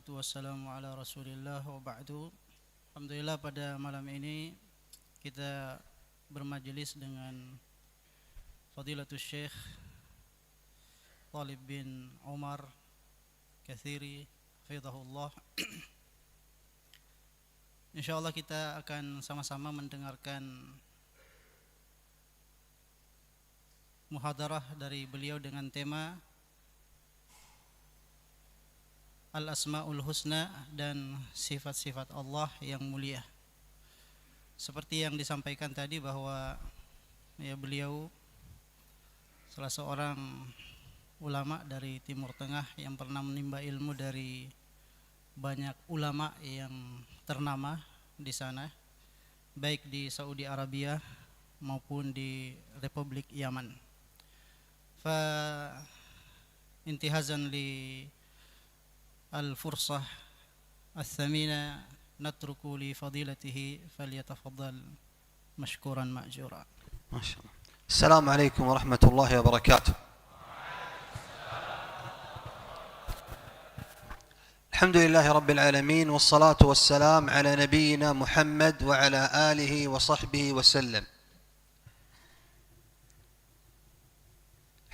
Wassalatu wassalamu ala rasulillah wa ba'du. Alhamdulillah pada malam ini kita bermajelis dengan Fadilatul Syekh Talib bin Umar Katsiri hafizahullah. Insyaallah kita akan sama-sama mendengarkan muhadarah dari beliau dengan tema Al-Asma'ul Husna dan sifat-sifat Allah yang mulia. Seperti yang disampaikan tadi bahwa beliau salah seorang ulama dari Timur Tengah yang pernah menimba ilmu dari banyak ulama yang ternama di sana, baik di Saudi Arabia maupun di Republik Yaman. Fa intihazan li الفرصة الثمينة نترك لفضيلته فليتفضل مشكورا مأجورا. ما شاء الله. السلام عليكم ورحمة الله وبركاته. الحمد لله رب العالمين، والصلاة والسلام على نبينا محمد وعلى آله وصحبه وسلم.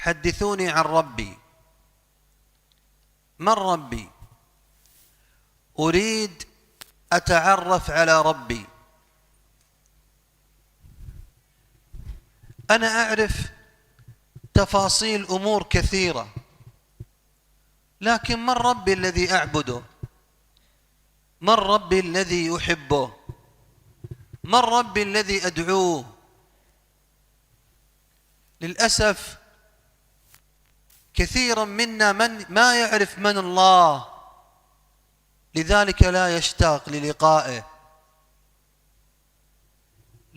حدثوني عن ربي. من ربي؟ أريد أتعرف على ربي. أنا أعرف تفاصيل أمور كثيرة، لكن من ربي الذي أعبده؟ من ربي الذي أحبه؟ من ربي الذي أدعوه؟ للأسف كثيرا منا من ما يعرف من الله، لذلك لا يشتاق للقائه،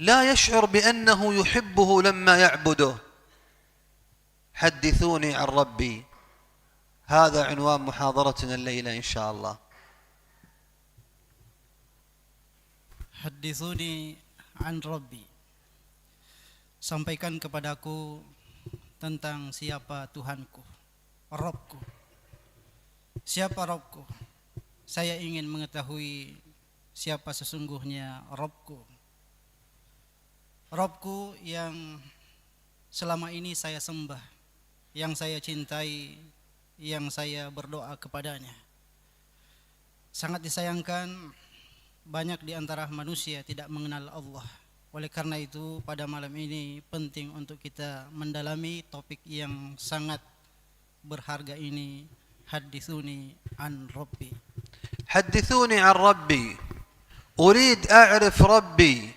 لا يشعر بأنه يحبه لما يعبده. حدثوني عن ربي، هذا عنوان محاضرتنا الليلة إن شاء الله. Hadithuni an Rabbi, sampaikan kepadaku tentang siapa Tuhanku, Rabbku. Siapa Rabbku? Saya ingin mengetahui siapa sesungguhnya Rabbku. Rabbku yang selama ini saya sembah, yang saya cintai, yang saya berdoa kepadanya. Sangat disayangkan banyak di antara manusia tidak mengenal Allah. Oleh karena itu pada malam ini penting untuk kita mendalami topik yang sangat berharga ini. Hadithuni an Rabbi. حدثوني عن ربي، أريد أعرف ربي،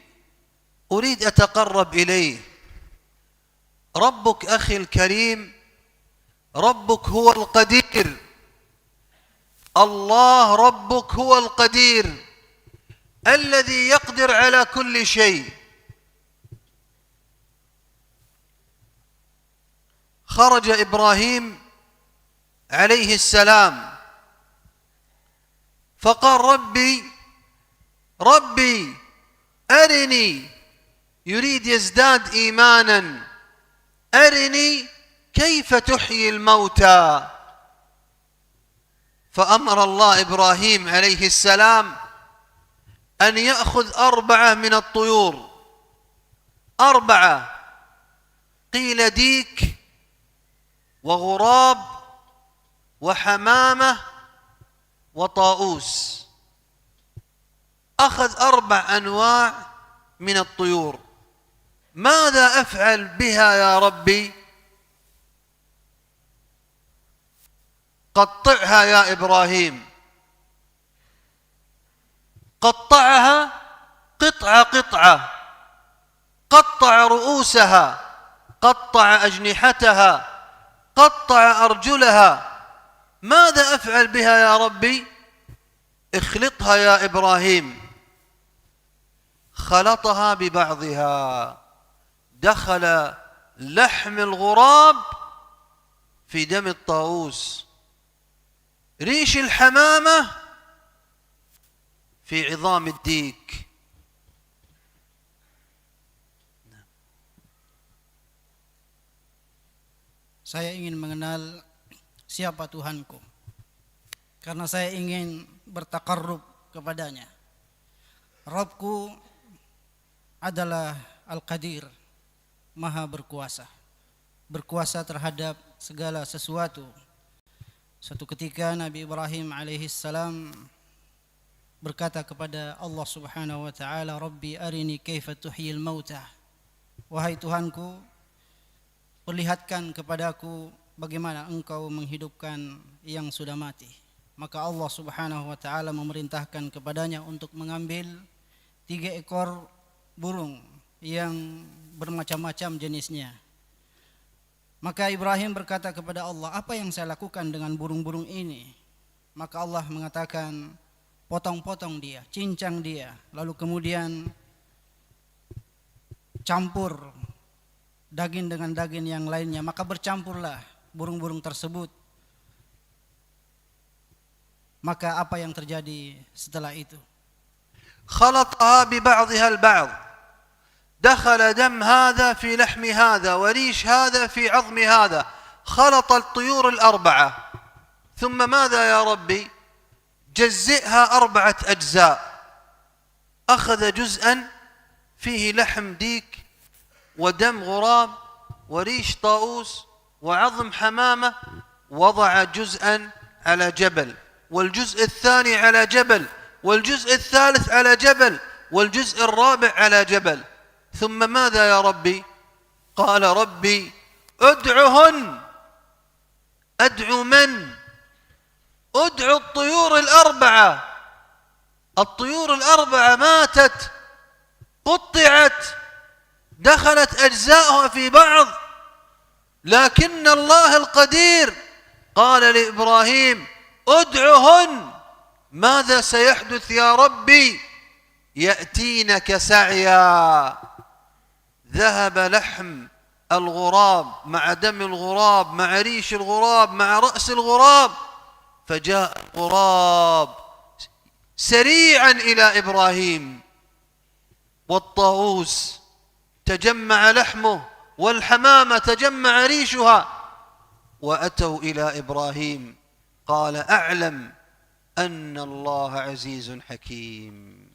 أريد أتقرب إليه. ربك أخي الكريم، ربك هو القدير. الله ربك هو القدير الذي يقدر على كل شيء. خرج إبراهيم عليه السلام فقال ربي ربي أرني، يريد يزداد إيمانا، أرني كيف تحيي الموتى. فأمر الله إبراهيم عليه السلام أن يأخذ 4 من الطيور، 4، قيل ديك وغراب وحمامة وطاؤوس. أخذ 4 أنواع من الطيور. ماذا أفعل بها يا ربي؟ قطعها يا إبراهيم. قطعها قطعة قطعة، قطع رؤوسها، قطع أجنحتها، قطع أرجلها. ماذا أفعل بها يا ربي؟ اخلطها يا إبراهيم. خلطها ببعضها، دخل لحم الغراب في دم الطاووس، ريش الحمامة في عظام الديك. Saya ingin mengenal siapa Tuhanku. karena saya ingin bertakarrub kepadanya. Rabbku adalah Al-Qadir, Maha berkuasa. Berkuasa terhadap segala sesuatu. Suatu ketika Nabi Ibrahim alaihissalam berkata kepada Allah Subhanahu wa taala, "Rabbi arini kaifa tuhyil mauta." Wahai Tuhanku, perlihatkan kepadaku bagaimana engkau menghidupkan yang sudah mati. Maka Allah Subhanahu wa taala memerintahkan kepadanya untuk mengambil 3 ekor burung yang bermacam-macam jenisnya. Maka Ibrahim berkata kepada Allah, "Apa yang saya lakukan dengan burung-burung ini?" Maka Allah mengatakan, "Potong-potong dia, cincang dia, lalu kemudian campur daging dengan daging yang lainnya, maka bercampurlah burung-burung tersebut." Maka apa yang terjadi setelah itu? خلطها ببعضها البعض دخل دم هذا في لحم هذا وريش هذا في عظم هذا خلط الطيور ال4 ثم ماذا يا ربي جزئها 4 أجزاء أخذ جزءا فيه لحم ديك ودم غراب وريش طاووس وعظم حمامة وضع جزءا على جبل والجزء الثاني على جبل والجزء الثالث على جبل والجزء الرابع على جبل ثم ماذا يا ربي قال ربي ادعهن أدعو من ادعو الطيور ال4 الطيور ال4 ماتت قطعت دخلت أجزاؤها في بعض لكن الله القدير قال لإبراهيم ادعهن ماذا سيحدث يا ربي يأتينك سعيا ذهب لحم الغراب مع دم الغراب مع ريش الغراب مع رأس الغراب فجاء الغراب سريعا إلى إبراهيم والطاووس تجمع لحمه والحمامة تجمع ريشها وأتوا إلى إبراهيم قال أعلم أن الله عزيز حكيم.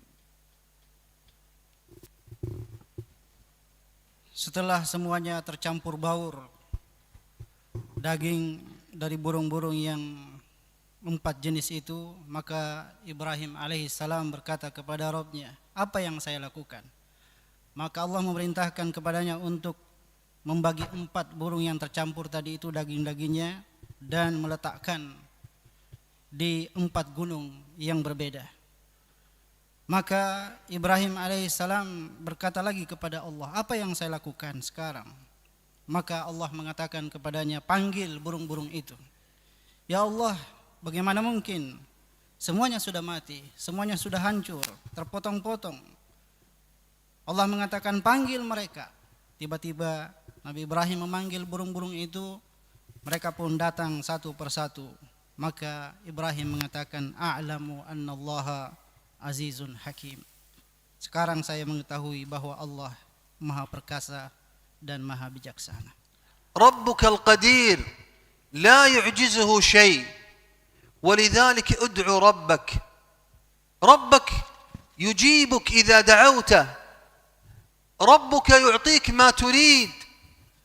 Setelah semuanya tercampur baur, daging dari burung-burung yang 4 jenis itu, maka Ibrahim alaihissalam berkata kepada Rabbnya, "Apa yang saya lakukan?" Maka Allah memerintahkan kepadanya untuk membagi 4 burung yang tercampur tadi itu daging-dagingnya dan meletakkan di 4 gunung yang berbeda. Maka Ibrahim alaihissalam berkata lagi kepada Allah, "Apa yang saya lakukan sekarang?" Maka Allah mengatakan kepadanya, "Panggil burung-burung itu." Ya Allah, bagaimana mungkin? Semuanya sudah mati, semuanya sudah hancur, terpotong-potong. Allah mengatakan, "Panggil mereka." Tiba-tiba Nabi Ibrahim memanggil burung-burung itu, mereka pun datang satu persatu. Maka Ibrahim mengatakan, "A'lamu annallaha azizun hakim." Sekarang saya mengetahui bahwa Allah Maha Perkasa dan Maha Bijaksana. ربك القدير لا يعجزه شيء ولذلك ادعو ربك ربك يجيبك إذا دعوته ربك يعطيك ما تريد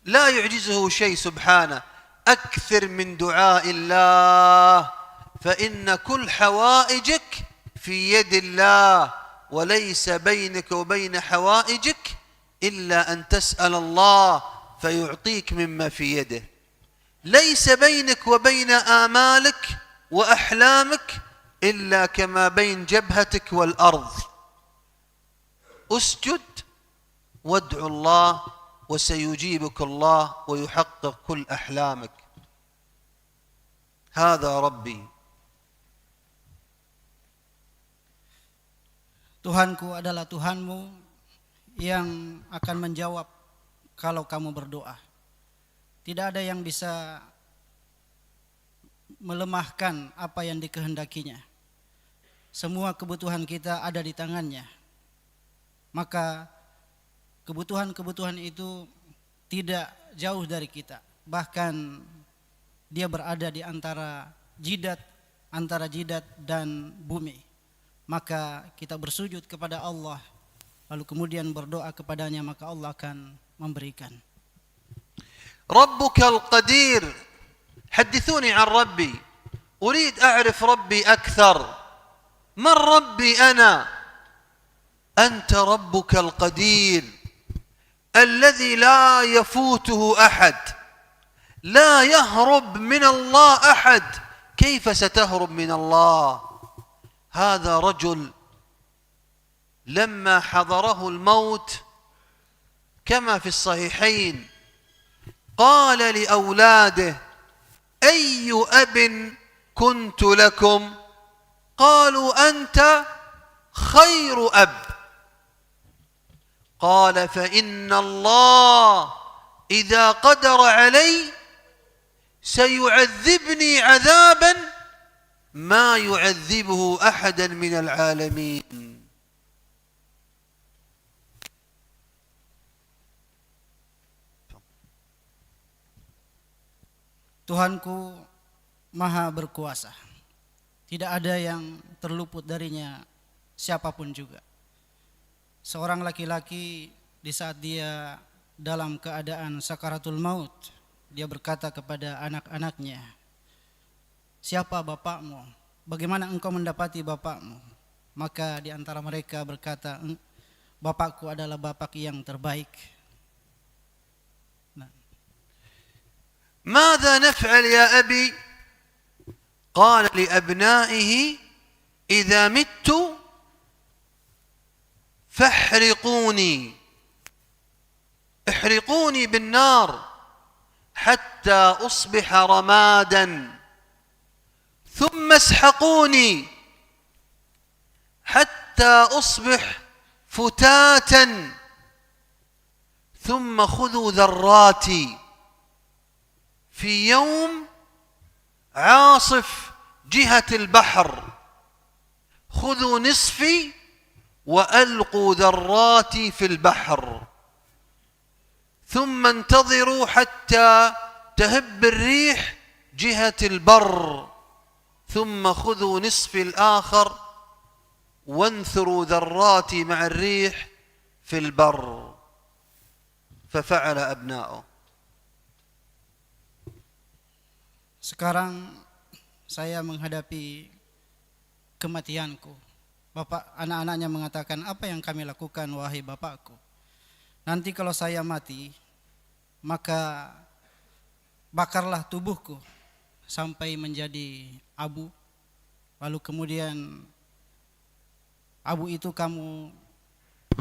لا يعجزه شيء سبحانه أكثر من دعاء الله فإن كل حوائجك في يد الله وليس بينك وبين حوائجك إلا أن تسأل الله فيعطيك مما في يده ليس بينك وبين آمالك وأحلامك إلا كما بين جبهتك والأرض اسجد وادعو الله وسيجيبك الله ويحقق كل أحلامك هذا ربي. Tuhanku adalah Tuhanmu yang akan menjawab kalau kamu berdoa. Tidak ada yang bisa melemahkan apa yang dikehendakinya. Semua kebutuhan kita ada di tangannya. Maka kebutuhan-kebutuhan itu tidak jauh dari kita. Bahkan dia berada di antara jidat antara jidat dan bumi. Maka kita bersujud kepada Allah, lalu kemudian berdoa kepadanya, maka Allah akan memberikan. ربك القدير. حدثوني عن ربي، أريد أعرف ربي أكثر. من ربي أنا؟ أنت ربك القدير الذي لا يفوته أحد، لا يهرب من الله أحد. كيف ستهرب من الله؟ هذا رجل لما حضره الموت كما في الصحيحين قال لأولاده: أي أب كنت لكم؟ قالوا: أنت خير أب. قال: فإن الله إذا قدر علي سيعذبني عذابا ما يعذبه أحدا من العالمين. Tuhanku maha berkuasa, tidak ada yang terluput darinya siapapun juga. Seorang laki-laki di saat dia dalam keadaan sakaratul maut, dia berkata kepada anak-anaknya, siapa bapakmu? Bagaimana engkau mendapati bapakmu? Maka di antara mereka berkata, bapakku adalah bapak yang terbaik. ماذا نفعل يا أبي؟ قال لأبنائه: إذا مت فاحرقوني، احرقوني بالنار حتى أصبح رمادا، ثم اسحقوني حتى أصبح فتاتا، ثم خذوا ذراتي في يوم عاصف جهة البحر، خذوا نصفي وألقوا ذراتي في البحر، ثم انتظروا حتى تهب الريح جهة البر، ثم خذوا نصفي الآخر وانثروا ذراتي مع الريح في البر. ففعل أبناؤه. Sekarang saya menghadapi kematianku. Anak-anaknya mengatakan, apa yang kami lakukan wahai bapakku? Nanti kalau saya mati, maka bakarlah tubuhku sampai menjadi abu. Lalu kemudian abu itu kamu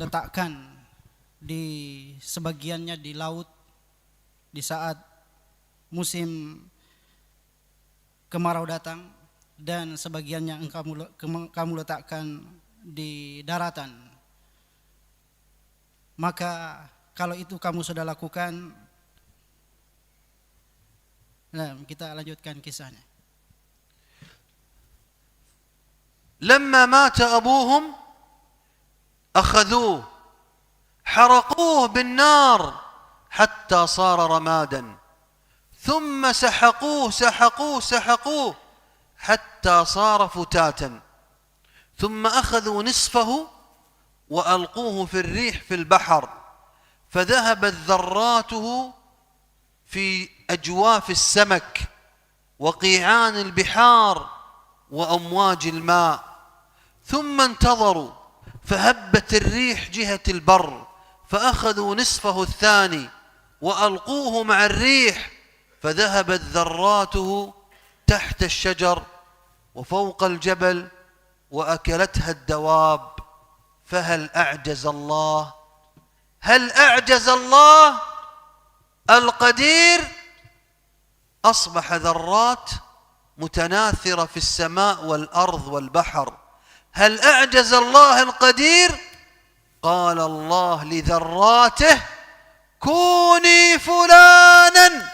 letakkan di sebagiannya di laut di saat musim kemarau datang, dan sebagiannya kamu letakkan di daratan. Maka kalau itu kamu sudah lakukan, nah kita lanjutkan kisahnya. لما مات أبوهم أخذوه حرقوه بالنار حتى صار رمادا، ثم سحقوه حتى صار فتاتا، ثم أخذوا نصفه وألقوه في الريح في البحر، فذهبت ذراته في أجواف السمك وقيعان البحار وأمواج الماء، ثم انتظروا فهبت الريح جهة البر، فأخذوا نصفه الثاني وألقوه مع الريح، فذهبت ذراته تحت الشجر وفوق الجبل وأكلتها الدواب. فهل أعجز الله؟ هل أعجز الله القدير؟ أصبح ذرات متناثرة في السماء والأرض والبحر. هل أعجز الله القدير؟ قال الله لذراته: كوني فلانا،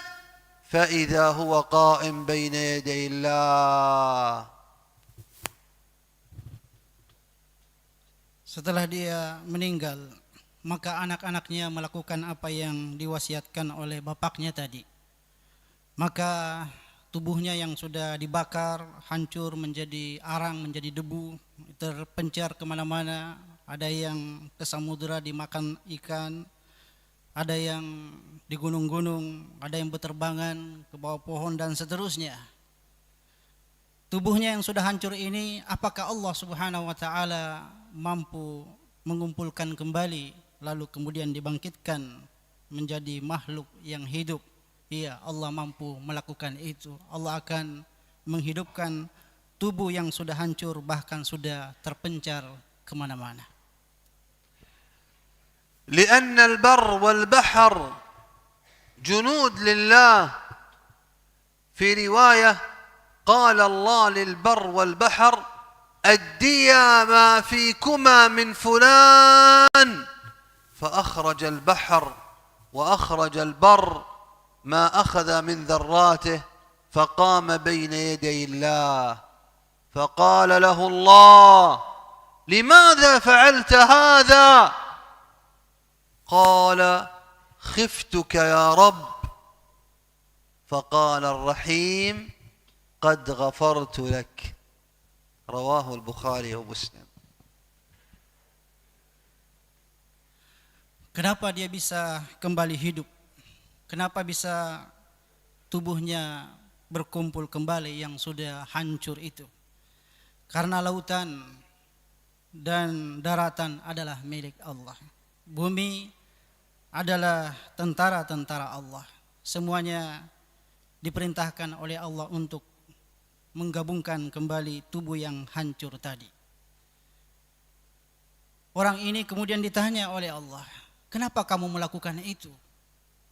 فإذا هو قائم بين يدي الله. Setelah dia meninggal, maka anak-anaknya melakukan apa yang diwasiatkan oleh bapaknya tadi. Maka tubuhnya yang sudah dibakar, hancur menjadi arang, menjadi debu, terpencar kemana-mana. Ada yang ke samudera dimakan ikan, ada yang di gunung-gunung, ada yang berterbangan ke bawah pohon dan seterusnya. Tubuhnya yang sudah hancur ini, apakah Allah Subhanahu wa taala mampu mengumpulkan kembali lalu kemudian dibangkitkan menjadi makhluk yang hidup? Iya, Allah mampu melakukan itu. Allah akan menghidupkan tubuh yang sudah hancur bahkan sudah terpencar kemana-mana. لأن البر والبحر جنود لله. في رواية قال الله للبر والبحر أديا ما فيكما من فلان، فأخرج البحر وأخرج البر ما أخذ من ذراته، فقام بين يدي الله فقال له الله لماذا فعلت هذا؟ قال خفتك يا رب. فقال الرحيم قد غفرت لك. رواه البخاري ومسلم. Kenapa dia bisa kembali hidup? Kenapa bisa tubuhnya berkumpul kembali yang sudah hancur itu? Karena lautan dan daratan adalah milik Allah. Bumi adalah tentara-tentara Allah. Semuanya diperintahkan oleh Allah untuk menggabungkan kembali tubuh yang hancur tadi. Orang ini kemudian ditanya oleh Allah, kenapa kamu melakukan itu?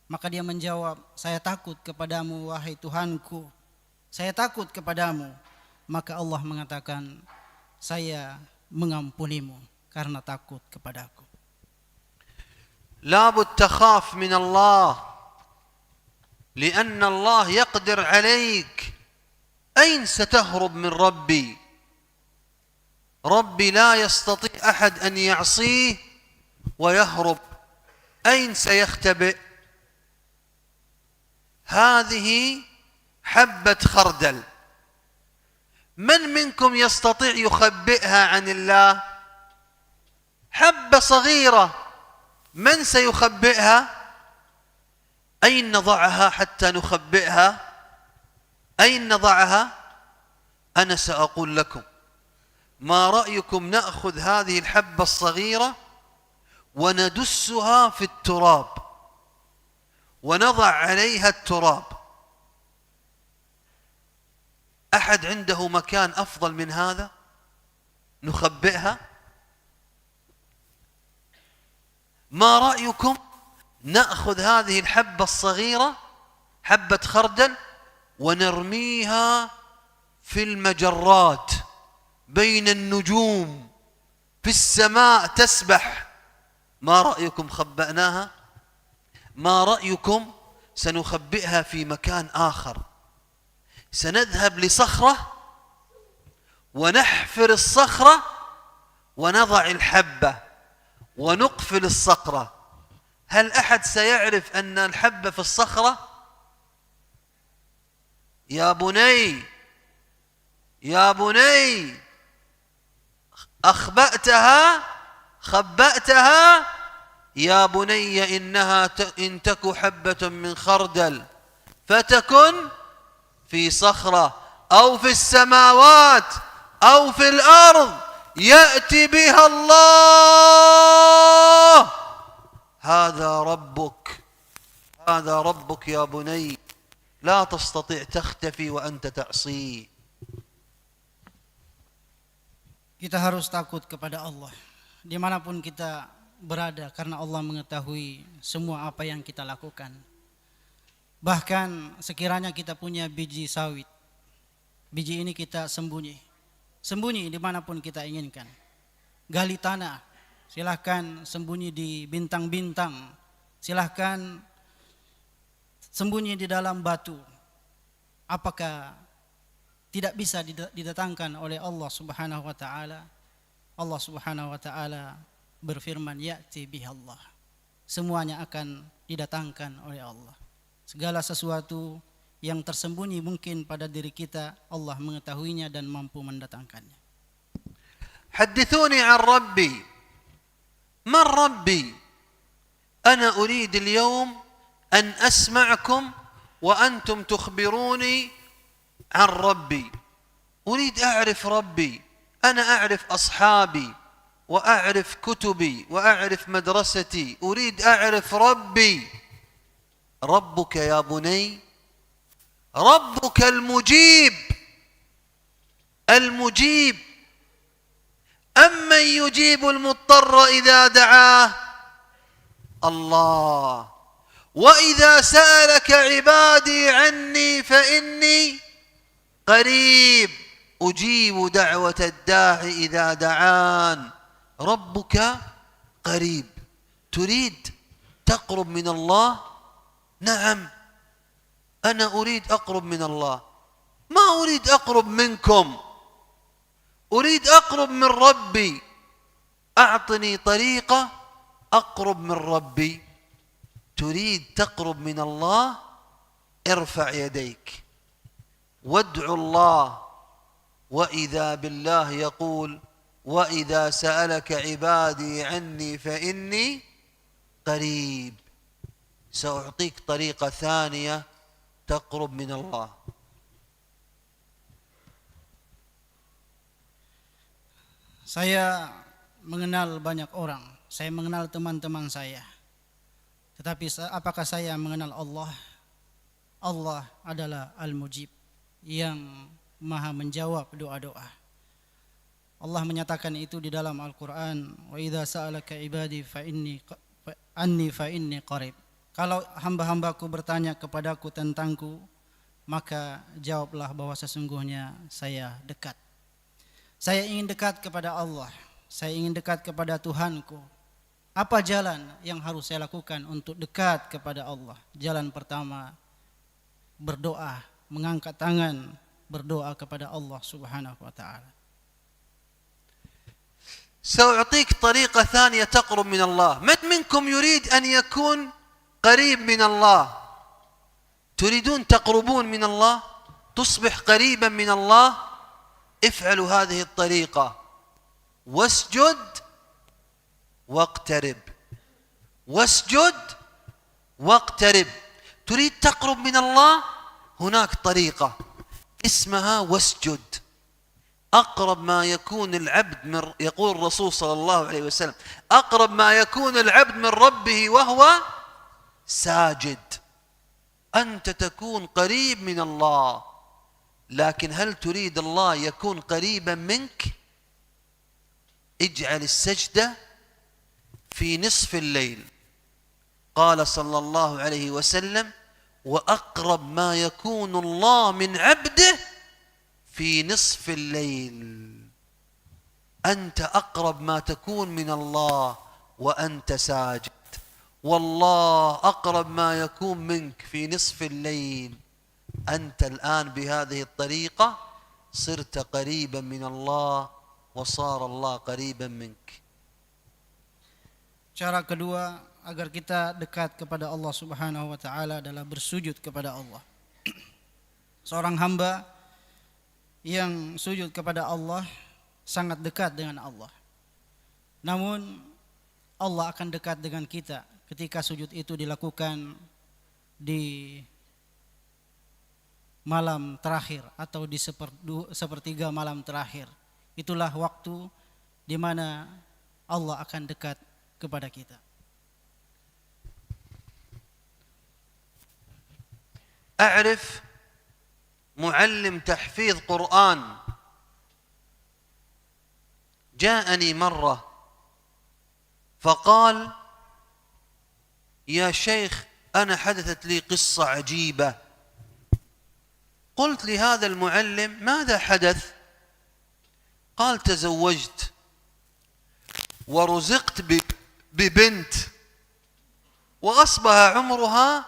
Maka dia menjawab, saya takut kepadamu wahai Tuhanku, saya takut kepadamu. Maka Allah mengatakan, saya mengampunimu karena takut kepadaku. لا بد تخاف من الله، لأن الله يقدر عليك. أين ستهرب من ربي؟ ربي لا يستطيع أحد أن يعصيه ويهرب. أين سيختبئ؟ هذه حبة خردل، من منكم يستطيع يخبئها عن الله؟ حبة صغيرة، من سيخبئها؟ أين نضعها حتى نخبئها؟ أين نضعها؟ أنا سأقول لكم، ما رأيكم نأخذ هذه الحبة الصغيرة وندسها في التراب ونضع عليها التراب؟ أحد عنده مكان أفضل من هذا نخبئها؟ ما رأيكم نأخذ هذه الحبة الصغيرة، حبة خردل، ونرميها في المجرات بين النجوم في السماء تسبح؟ ما رأيكم خبأناها؟ ما رأيكم سنخبئها في مكان آخر؟ سنذهب لصخرة ونحفر الصخرة ونضع الحبة ونقفل الصخرة. هل أحد سيعرف أن الحبة في الصخرة؟ يا بني يا بني، أخبأتها خبأتها؟ يا بني إنها إن تك حبة من خردل فتكن في صخرة أو في السماوات أو في الأرض يأتي بها الله. هذا ربك، هذا ربك يا بني، لا تستطيع تختفي وأنت تعصيه. Kita harus takut kepada Allah dimanapun kita berada, karena Allah mengetahui semua apa yang kita lakukan. Bahkan sekiranya kita punya biji sawit, biji ini kita sembunyi dimanapun kita inginkan. Gali tanah, silahkan sembunyi di bintang-bintang, silahkan sembunyi di dalam batu. Apakah tidak bisa didatangkan oleh Allah Subhanahu wa taala? Allah Subhanahu wa taala berfirman, ya'ti bihallah. Semuanya akan didatangkan oleh Allah. Segala sesuatu yang tersembunyi mungkin pada diri kita, Allah mengetahuinya dan mampu mendatangkannya. حدثوني عن ربي. من ربي؟ أنا أريد اليوم أن أسمعكم وأنتم تخبروني عن ربي. أريد أعرف ربي. أنا أعرف أصحابي وأعرف كتبي وأعرف مدرستي، أريد أعرف ربي. ربك يا بني، ربك المجيب. المجيب. أمن يجيب المضطر إذا دعاه؟ الله. وإذا سألك عبادي عني فإني قريب أجيب دعوة الداع إذا دعان. ربك قريب. تريد تقرب من الله؟ نعم، أنا أريد أقرب من الله. ما أريد أقرب منكم، أريد أقرب من ربي. أعطني طريقة أقرب من ربي. تريد تقرب من الله؟ ارفع يديك وادعو الله. وإذا بالله يقول: وإذا سألك عبادي عني فإني قريب. سأعطيك طريقة ثانية تقرب من الله. Saya mengenal banyak orang, saya mengenal teman-teman saya. Tetapi apakah saya mengenal Allah? Allah adalah Al-Mujib, yang maha menjawab doa-doa. Allah menyatakan itu di dalam Al-Quran, wa idza sa'alaka ibadi anni fa inni qarib. Kalau hamba-hambaku bertanya kepadaku tentangku, maka jawablah bahwa sesungguhnya saya dekat. Saya ingin dekat kepada Allah, saya ingin dekat kepada Tuhanku. Apa jalan yang harus saya lakukan untuk dekat kepada Allah? Jalan pertama, berdoa, mengangkat tangan, berdoa kepada Allah Subhanahu wa taala. سأعطيك طريقة ثانية تقرب من الله. من منكم يريد أن يكون قريب من الله؟ تريدون تقربون من الله، تصبح قريبا من الله؟ افعلوا هذه الطريقة: واسجد واقترب، واسجد واقترب. تريد تقرب من الله؟ هناك طريقة اسمها واسجد. أقرب ما يكون العبد من، يقول الرسول صلى الله عليه وسلم: أقرب ما يكون العبد من ربه وهو ساجد. أنت تكون قريب من الله، لكن هل تريد الله يكون قريبا منك؟ اجعل السجدة في نصف الليل. قال صلى الله عليه وسلم: وأقرب ما يكون الله من عبده في نصف الليل. أنت أقرب ما تكون من الله وأنت ساجد، والله أقرب ما يكون منك في نصف الليل. أنت الآن بهذه الطريقة صرت قريبا من الله وصار الله قريبا منك. Cara kedua agar kita dekat kepada Allah Subhanahu wa taala adalah bersujud kepada Allah. Seorang hamba yang sujud kepada Allah sangat dekat dengan Allah. Namun Allah akan dekat dengan kita ketika sujud itu dilakukan di malam terakhir atau di sepertiga malam terakhir. Itulah waktu di mana Allah akan dekat kepada kita. أعرف معلم تحفيظ قرآن جاءني مرة فقال: يا شيخ، أنا حدثت لي قصة عجيبة. قلت لهذا المعلم: ماذا حدث؟ قال: تزوجت ورزقت ببنت وأصبح عمرها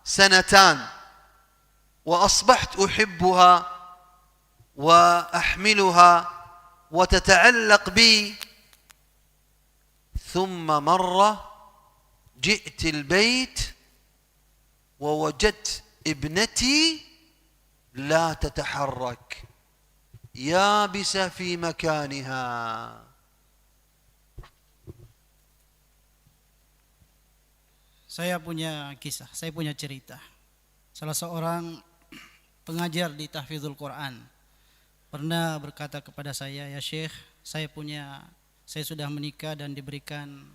2 وأصبحت أحبها وأحملها وتتعلق بي. ثم مرة جئت البيت ووجدت ابنتي لا تتحرك، يابسة في مكانها. Saya punya kisah, saya punya cerita. Salah seorang pengajar di tahfidzul Quran pernah berkata kepada saya, "Ya Syekh, saya sudah menikah dan diberikan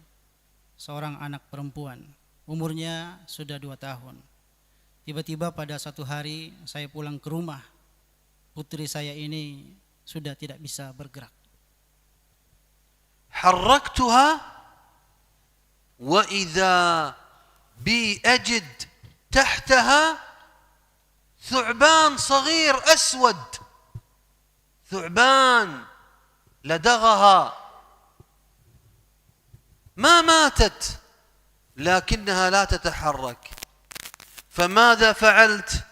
seorang anak perempuan. Umurnya sudah 2 tahun. Tiba-tiba pada satu hari saya pulang ke rumah, putri saya ini sudah tidak bisa bergerak. حركتها وإذا بي أجد تحتها ثعبان صغير أسود، ثعبان لدغها، ما ماتت لكنها لا تتحرك. فماذا فعلت؟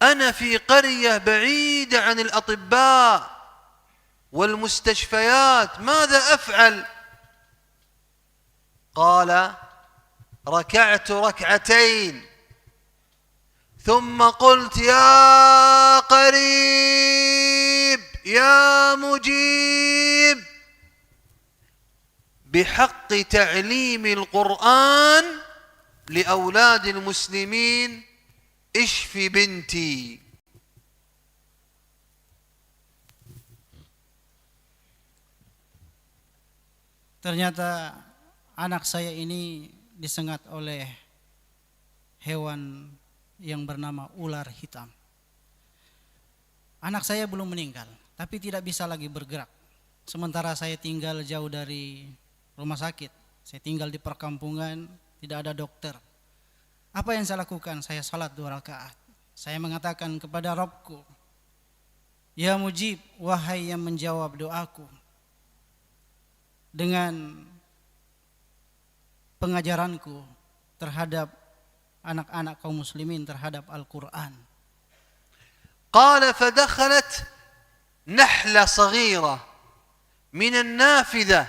أنا في قرية بعيدة عن الأطباء والمستشفيات، ماذا أفعل؟ قال: ركعت ركعتين ثم قلت: يا قريب يا مجيب، بحق تعليم القرآن لأولاد المسلمين اشف بنتي. Ternyata anak saya ini disengat oleh hewan yang bernama ular hitam. Anak saya belum meninggal, tapi tidak bisa lagi bergerak. Sementara saya tinggal jauh dari rumah sakit, saya tinggal di perkampungan, tidak ada dokter. Apa yang saya lakukan? Saya salat 2 rakaat. Saya mengatakan kepada Rabbku, "Ya Mujib, wahai yang menjawab doaku." Dengan pengajaranku terhadap anak-anak kaum muslimin terhadap Al-Quran. قال: فدخلت نحلة صغيرة من النافذة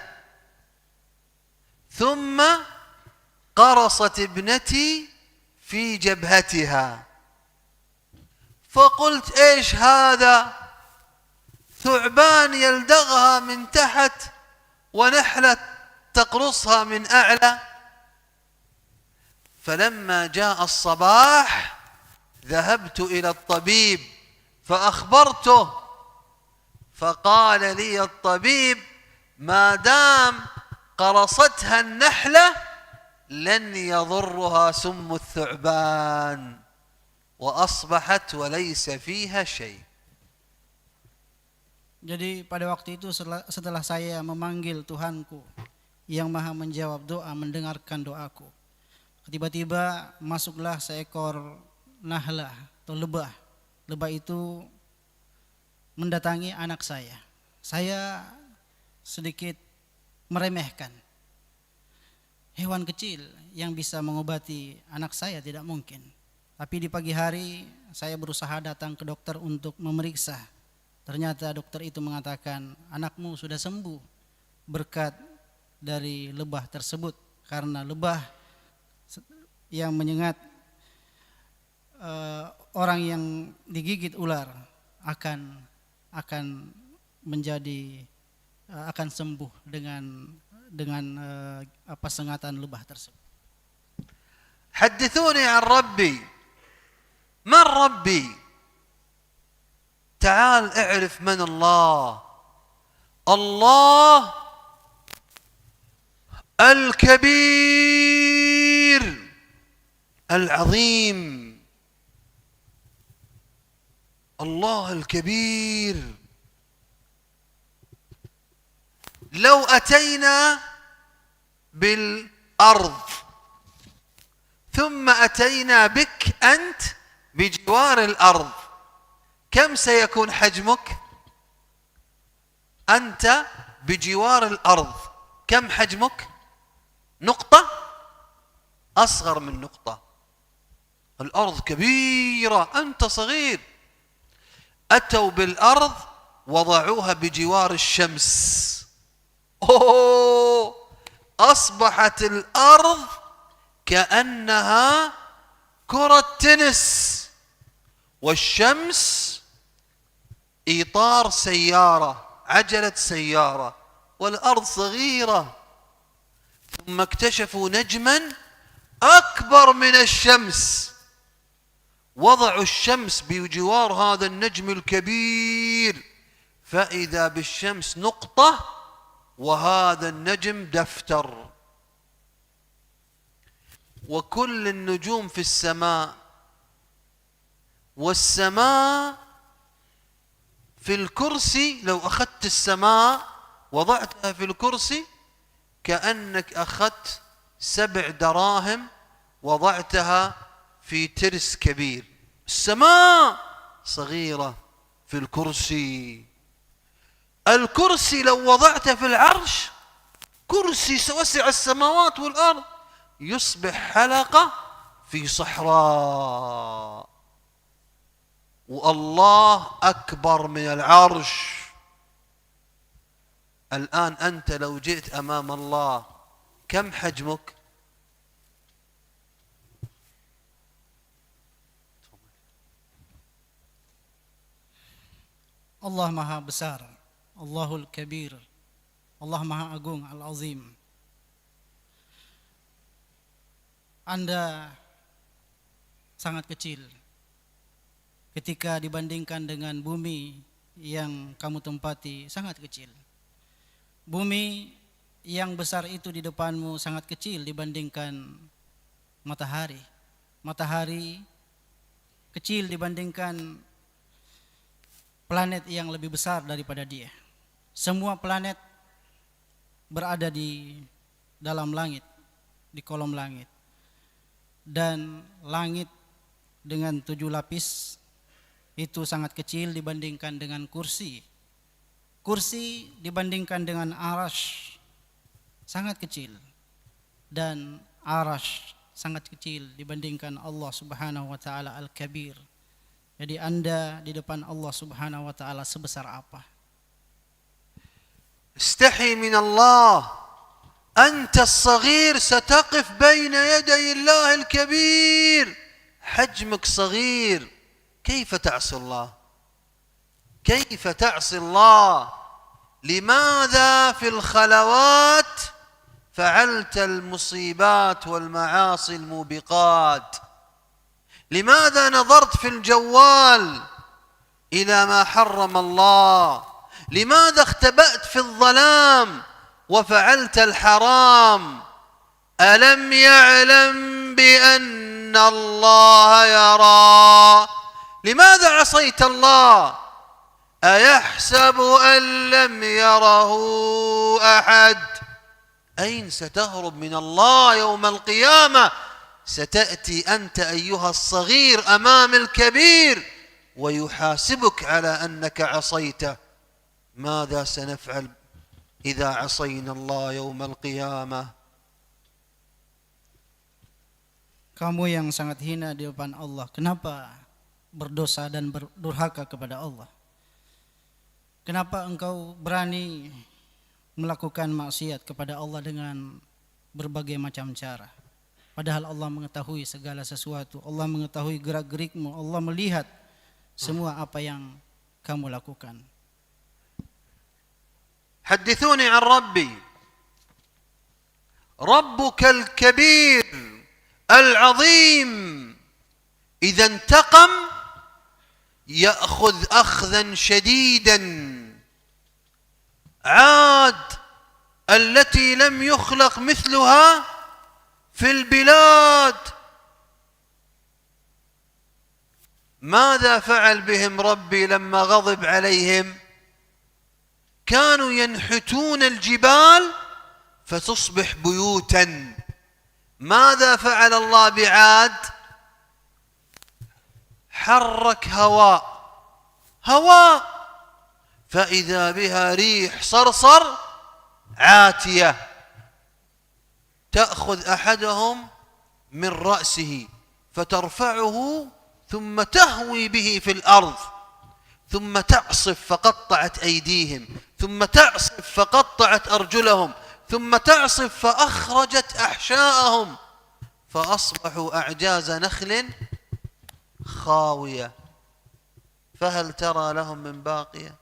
ثم قرصت ابنتي في جبهتها، فقلت: ايش هذا؟ ثعبان يلدغها من تحت ونحلة تقرصها من أعلى. فلما جاء الصباح ذهبت إلى الطبيب فأخبرته، فقال لي الطبيب: ما دام قرصتها النحلة لن يضرها سم الثعبان، وأصبحت وليس فيها شيء. Jadi pada waktu itu setelah saya memanggil Tuhanku yang maha menjawab doa, mendengarkan doaku, tiba-tiba masuklah seekor nahlah atau lebah. Lebah itu mendatangi anak saya. Saya sedikit meremehkan. Hewan kecil yang bisa mengobati anak saya tidak mungkin. Tapi di pagi hari saya berusaha datang ke dokter untuk memeriksa. Ternyata dokter itu mengatakan anakmu sudah sembuh berkat dari lebah tersebut, karena lebah yang menyengat orang yang digigit ular akan menjadi akan sembuh dengan sengatan lebah tersebut. حدثوني عن ربي. من ربي؟ تعال اعرف من الله. الله الكبير العظيم، الله الكبير. لو أتينا بالأرض ثم أتينا بك أنت بجوار الأرض، كم سيكون حجمك؟ أنت بجوار الأرض كم حجمك؟ نقطة، أصغر من نقطة. الأرض كبيرة، أنت صغير. أتوا بالأرض وضعوها بجوار الشمس، أصبحت الأرض كأنها كرة تنس، والشمس إطار سيارة، عجلة سيارة، والأرض صغيرة. ثم اكتشفوا نجما أكبر من الشمس، وضعوا الشمس بجوار هذا النجم الكبير، فإذا بالشمس نقطة وهذا النجم دفتر. وكل النجوم في السماء، والسماء في الكرسي. لو أخذت السماء وضعتها في الكرسي كأنك أخذت 7 دراهم وضعتها في ترس كبير. السماء صغيرة في الكرسي. الكرسي لو وضعته في العرش، كرسي وسع السماوات والأرض، يصبح حلقة في صحراء. والله أكبر من العرش. الآن أنت لو جئت أمام الله كم حجمك؟ Allah Maha Besar, Allahul Kabir, Allah Maha Agung, Al-Azim. Anda sangat kecil ketika dibandingkan dengan bumi yang kamu tempati, sangat kecil. Bumi yang besar itu di depanmu sangat kecil dibandingkan matahari. Matahari kecil dibandingkan planet yang lebih besar daripada dia. Semua planet berada di dalam langit, di kolom langit. Dan langit dengan 7 lapis itu sangat kecil dibandingkan dengan kursi. Kursi dibandingkan dengan arash sangat kecil. Dan arash sangat kecil dibandingkan Allah Subhanahu wa taala Al-Kabir. Jadi Anda di depan Allah Subhanahu wa taala sebesar apa? استحي من الله، أنت الصغير ستقف بين يدي الله الكبير، حجمك صغير، كيف تعصي الله؟ كيف تعصي الله؟ لماذا في الخلوات فعلت المصيبات والمعاصي الموبقات؟ لماذا نظرت في الجوال إلى ما حرم الله؟ لماذا اختبأت في الظلام وفعلت الحرام؟ ألم يعلم بأن الله يرى؟ لماذا عصيت الله؟ أيحسب أن لم يره أحد؟ أين ستهرب من الله يوم القيامة؟ ستأتي أنت أيها الصغير أمام الكبير ويحاسبك على أنك عصيته. ماذا سنفعل إذا عصينا الله يوم القيامة؟ Kamu yang sangat hina di depan Allah, kenapa berdosa dan berdurhaka kepada Allah? Kenapa engkau berani melakukan maksiat kepada Allah dengan berbagai macam cara? Padahal Allah mengetahui segala sesuatu, Allah mengetahui gerak-gerikmu, Allah melihat semua apa yang kamu lakukan. حدثوني عن ربي. ربك الكبير العظيم إذا انتقم يأخذ أخذا شديدا. عاد التي لم يخلق مثلها في البلاد، ماذا فعل بهم ربي لما غضب عليهم؟ كانوا ينحتون الجبال فتصبح بيوتا. ماذا فعل الله بعاد؟ حرك هواء فإذا بها ريح صرصر عاتية تأخذ أحدهم من رأسه فترفعه ثم تهوي به في الأرض، ثم تعصف فقطعت أيديهم، ثم تعصف فقطعت أرجلهم، ثم تعصف فأخرجت أحشاءهم فأصبحوا أعجاز نخل خاوية. فهل ترى لهم من باقية؟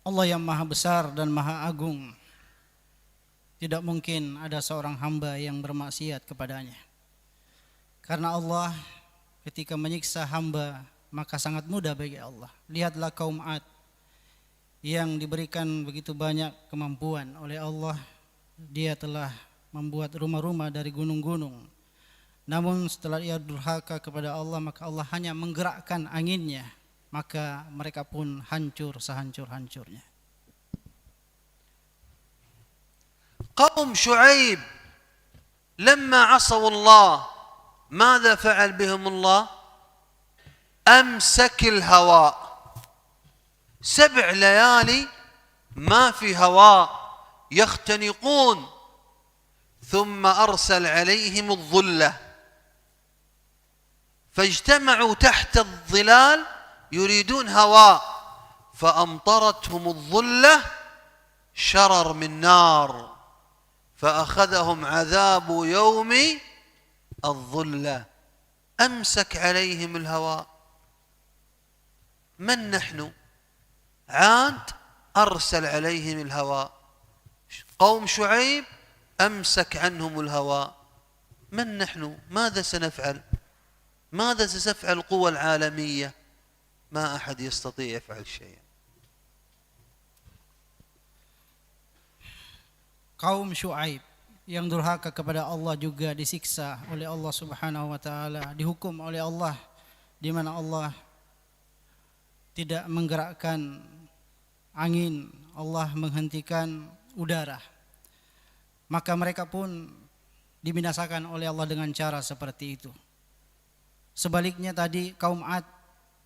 Allah yang maha besar dan maha agung, tidak mungkin ada seorang hamba yang bermaksiat kepadanya. Karena Allah ketika menyiksa hamba maka sangat mudah bagi Allah. Lihatlah kaum Ad yang diberikan begitu banyak kemampuan oleh Allah. Dia telah membuat rumah-rumah dari gunung-gunung. Namun setelah ia durhaka kepada Allah, maka Allah hanya menggerakkan anginnya, maka mereka pun hancur sehancur-hancurnya. قوم شعيب لما عصوا الله ماذا فعل بهم الله؟ أمسك الهواء 7 ليالي ما في هواء يختنقون ثم أرسل عليهم الظلة فاجتمعوا تحت الظلال يريدون هواء فأمطرتهم الظلة شرر من نار فأخذهم عذاب يوم الظلة أمسك عليهم الهواء. من نحن؟ عاد أرسل عليهم الهواء. قوم شعيب أمسك عنهم الهواء. من نحن؟ ماذا سنفعل؟ ماذا ستفعل القوى العالمية؟ ما أحد يستطيع يفعل شيئا. Kaum Syuaib yang durhaka kepada Allah juga disiksa oleh Allah Subhanahu wa taala, dihukum oleh Allah, di mana Allah tidak menggerakkan angin, Allah menghentikan udara. Maka mereka pun dibinasakan oleh Allah dengan cara seperti itu. Sebaliknya tadi kaum Ad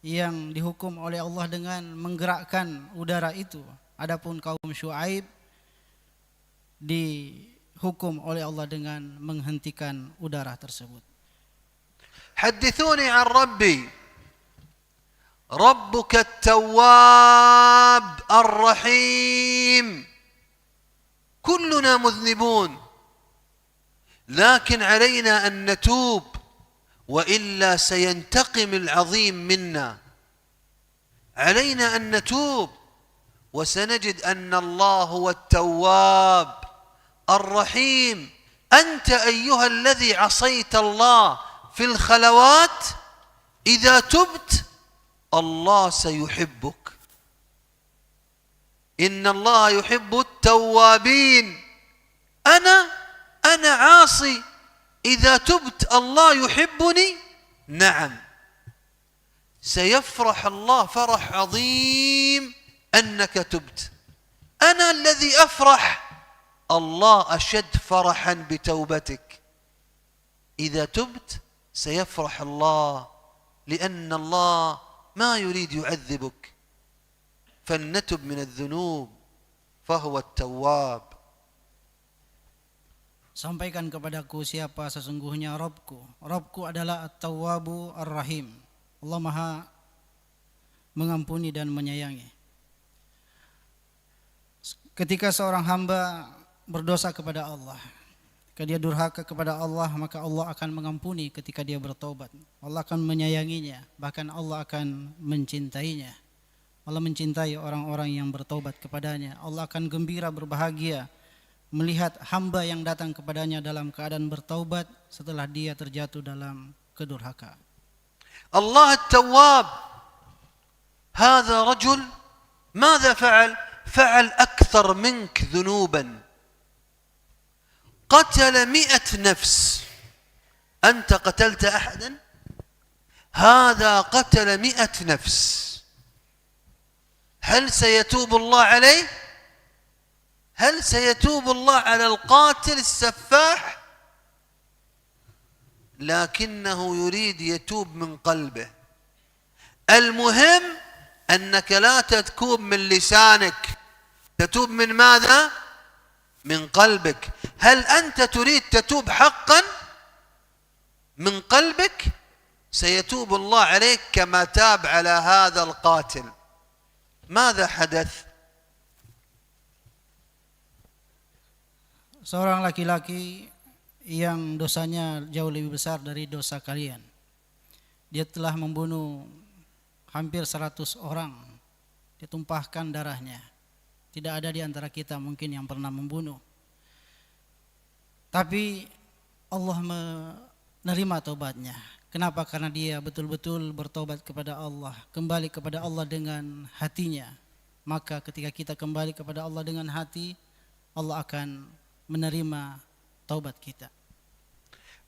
yang dihukum oleh Allah dengan menggerakkan udara itu. Adapun kaum Syuaib dihukum oleh Allah dengan menghentikan udara tersebut. حدثوني عن ربي. ربك التواب الرحيم. كلنا مذنبون لكن علينا أن نتوب وإلا سينتقم العظيم منا. علينا أن نتوب وسنجد أن الله هو التواب الرحيم. أنت أيها الذي عصيت الله في الخلوات إذا تبت الله سيحبك. إن الله يحب التوابين. أنا عاصي، إذا تبت الله يحبني. نعم، سيفرح الله فرح عظيم أنك تبت. أنا الذي أفرح، الله أشد فرحا بتوبتك. إذا تبت سيفرح الله لأن الله ما يريد يعذبك. فلنتب من الذنوب فهو التواب. Sampaikan kepadaku siapa sesungguhnya Rabbku. Rabbku adalah At-Tawwabu Ar-Rahim. Allah Maha mengampuni dan menyayangi. Ketika seorang hamba berdosa kepada Allah, ketika dia durhaka kepada Allah, maka Allah akan mengampuni ketika dia bertobat. Allah akan menyayanginya, bahkan Allah akan mencintainya. Allah mencintai orang-orang yang bertobat kepadanya. Allah akan gembira berbahagia melihat hamba yang datang kepadanya dalam keadaan bertaubat setelah dia terjatuh dalam kedurhakaan. Allah At-Tawwab. هذا رجل ماذا فعل؟ فعل أكثر منك ذنوبا. قتل 100 نفس. أنت قتلت أحدا؟ هذا قتل 100 نفس. هل سيتوب الله عليه؟ هل سيتوب الله على القاتل السفاح؟ لكنه يريد يتوب من قلبه. المهم أنك لا تتوب من لسانك، تتوب من ماذا؟ من قلبك. هل أنت تريد تتوب حقا من قلبك؟ سيتوب الله عليك كما تاب على هذا القاتل. ماذا حدث؟ Seorang laki-laki yang dosanya jauh lebih besar dari dosa kalian. Dia telah membunuh hampir 100 orang. Dia tumpahkan darahnya. Tidak ada di antara kita mungkin yang pernah membunuh. Tapi Allah menerima taubatnya. Kenapa? Karena dia betul-betul bertobat kepada Allah, kembali kepada Allah dengan hatinya. Maka ketika kita kembali kepada Allah dengan hati, Allah akan menerima taubat kita.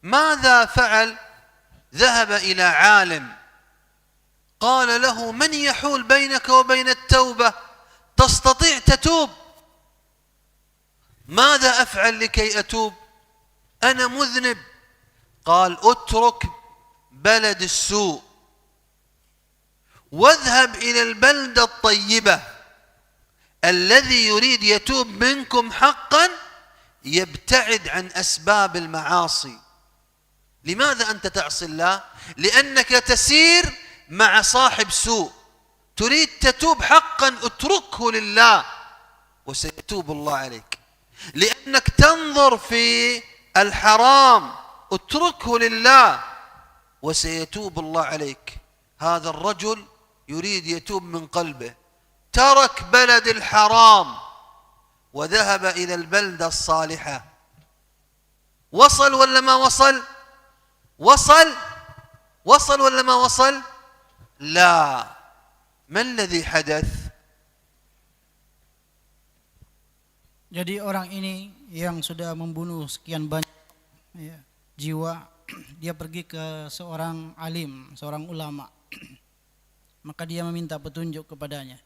ماذا فعل؟ ذهب إلى عالم قال له: من يحول بينك وبين التوبة؟ تستطيع تتوب؟ ماذا أفعل لكي أتوب؟ أنا مذنب. قال: اترك بلد السوء واذهب إلى البلدة الطيبة. الذي يريد يتوب منكم حقا يبتعد عن أسباب المعاصي. لماذا أنت تعصي الله؟ لأنك تسير مع صاحب سوء. تريد تتوب حقا، اتركه لله وسيتوب الله عليك. لأنك تنظر في الحرام، اتركه لله وسيتوب الله عليك. هذا الرجل يريد يتوب من قلبه، ترك بلد الحرام وذهب إلى البلدة الصالحة. وصل ولا ما وصل؟ وصل ولا ما وصل؟ لا. ما الذي حدث؟ Jadi orang ini yang sudah membunuh sekian banyak jiwa, dia pergi ke seorang alim, seorang ulama. Maka dia meminta petunjuk kepadanya.